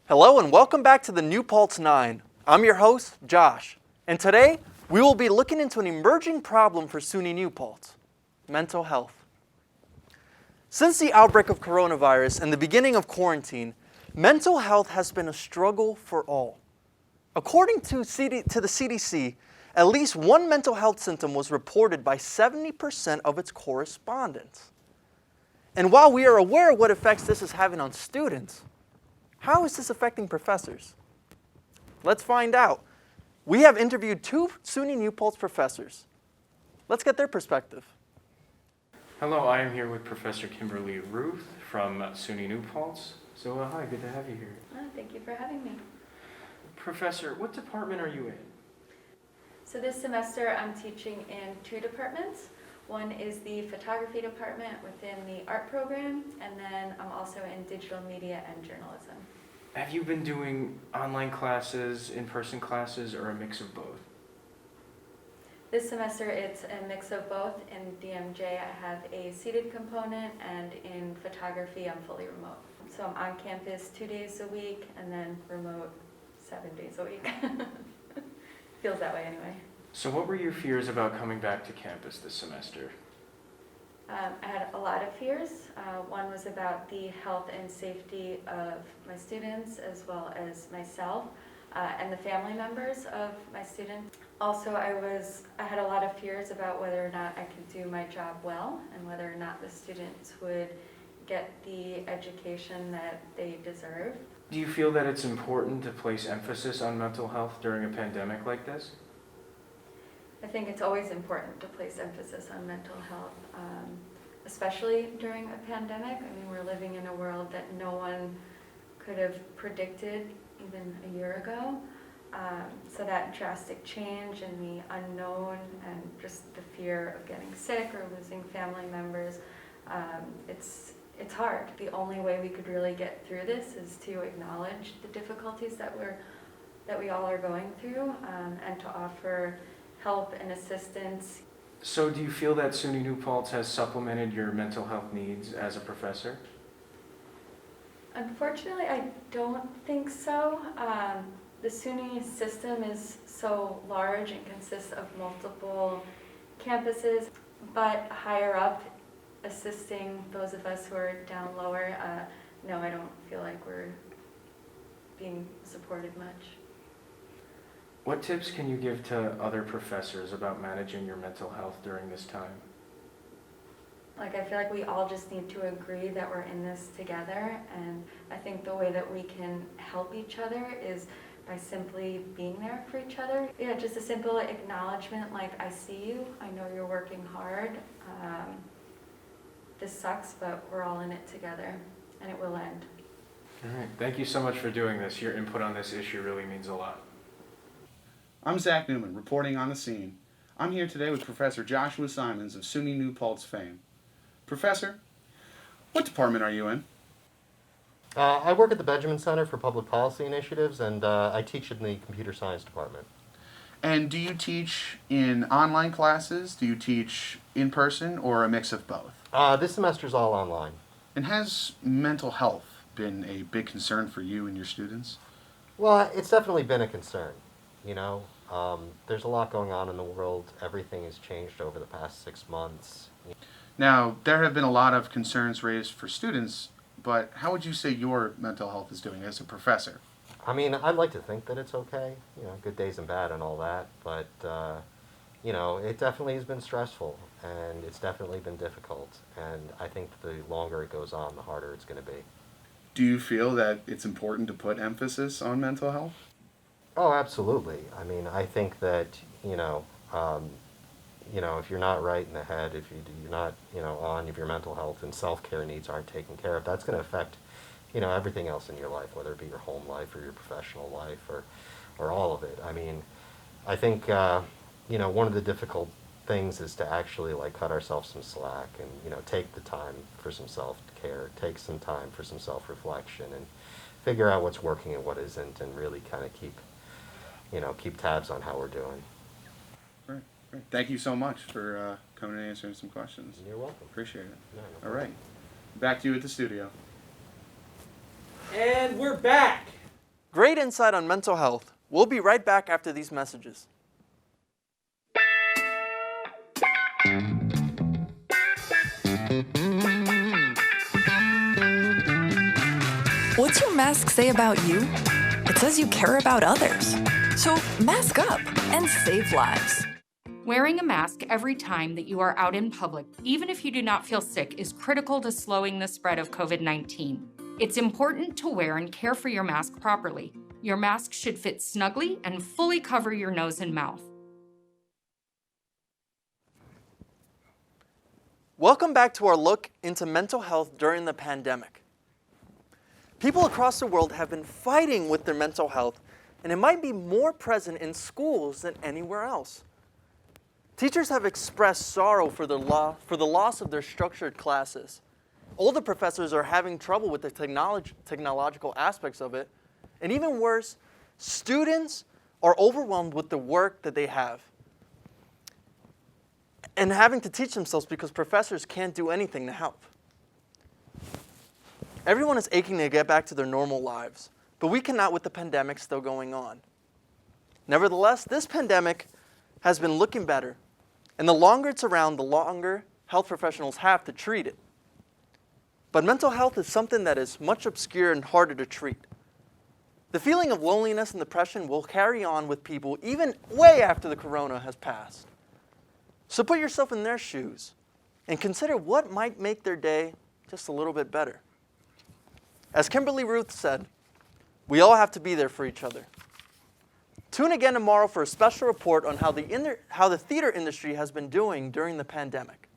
Hello and welcome back to the New Paltz 9. I'm your host, Josh, and today we will be looking into an emerging problem for SUNY New Paltz, mental health. Since the outbreak of coronavirus and the beginning of quarantine, mental health has been a struggle for all. According to the CDC, at least one mental health symptom was reported by 70% of its correspondents. And while we are aware of what effects this is having on students, how is this affecting professors? Let's find out. We have interviewed two SUNY New Paltz professors. Let's get their perspective. Hello, I am here with Professor Kimberly Ruth from SUNY New Paltz. So hi, good to have you here. Thank you for having me. Professor, what department are you in? So this semester I'm teaching in two departments. One is the photography department within the art program, and then I'm also in digital media and journalism. Have you been doing online classes, in-person classes, or a mix of both? This semester it's a mix of both. In DMJ I have a seated component, and in photography I'm fully remote. So I'm on campus 2 days a week and then remote 7 days a week. Feels that way anyway. So what were your fears about coming back to campus this semester? I had a lot of fears. One was about the health and safety of my students as well as myself and the family members of my students. Also, I had a lot of fears about whether or not I could do my job well and whether or not the students would get the education that they deserve. Do you feel that it's important to place emphasis on mental health during a pandemic like this? I think it's always important to place emphasis on mental health, especially during a pandemic. I mean, we're living in a world that no one could have predicted even a year ago. So that drastic change and the unknown and just the fear of getting sick or losing family members, it's hard. The only way we could really get through this is to acknowledge the difficulties that we all are going through, and to offer help and assistance. So do you feel that SUNY New Paltz has supplemented your mental health needs as a professor? Unfortunately, I don't think so. The SUNY system is so large and consists of multiple campuses, but higher up, assisting those of us who are down lower, no, I don't feel like we're being supported much. What tips can you give to other professors about managing your mental health during this time? I feel like we all just need to agree that we're in this together, and I think the way that we can help each other is by simply being there for each other. Yeah, just a simple acknowledgement like, I see you, I know you're working hard, this sucks, but we're all in it together, and it will end. All right, thank you so much for doing this. Your input on this issue really means a lot. I'm Zach Newman, reporting on the scene. I'm here today with Professor Joshua Simons of SUNY New Paltz fame. Professor, what department are you in? I work at the Benjamin Center for Public Policy Initiatives, and I teach in the computer science department. And do you teach in online classes? Do you teach in person or a mix of both? This semester's all online. And has mental health been a big concern for you and your students? Well, it's definitely been a concern. There's a lot going on in the world. Everything has changed over the past 6 months. Now, there have been a lot of concerns raised for students, but how would you say your mental health is doing as a professor? I mean, I'd like to think that it's okay, good days and bad and all that, but, it definitely has been stressful, and it's definitely been difficult, and I think the longer it goes on, the harder it's going to be. Do you feel that it's important to put emphasis on mental health? Oh, absolutely. I mean, I think that, if you're not right in the head, if you're not, on, if your mental health and self-care needs aren't taken care of, that's going to affect, everything else in your life, whether it be your home life or your professional life or all of it. I mean, I think, one of the difficult things is to actually, cut ourselves some slack and, take the time for some self-care, take some time for some self-reflection and figure out what's working and what isn't, and really kind of keep tabs on how we're doing. Great. Thank you so much for coming and answering some questions. You're welcome. Appreciate it. No All problem. right. Back to you at the studio. And we're back. Great insight on mental health. We'll be right back after these messages. What's your mask say about you? It says you care about others. So mask up and save lives. Wearing a mask every time that you are out in public, even if you do not feel sick, is critical to slowing the spread of COVID-19. It's important to wear and care for your mask properly. Your mask should fit snugly and fully cover your nose and mouth. Welcome back to our look into mental health during the pandemic. People across the world have been fighting with their mental health, and it might be more present in schools than anywhere else. Teachers have expressed sorrow for the loss of their structured classes. Older professors are having trouble with the technological aspects of it. And even worse, students are overwhelmed with the work that they have and having to teach themselves because professors can't do anything to help. Everyone is aching to get back to their normal lives, but we cannot with the pandemic still going on. Nevertheless, this pandemic has been looking better, and the longer it's around, the longer health professionals have to treat it. But mental health is something that is much obscure and harder to treat. The feeling of loneliness and depression will carry on with people even way after the corona has passed. So put yourself in their shoes and consider what might make their day just a little bit better. As Kimberly Ruth said, we all have to be there for each other. Tune again tomorrow for a special report on how the theater industry has been doing during the pandemic.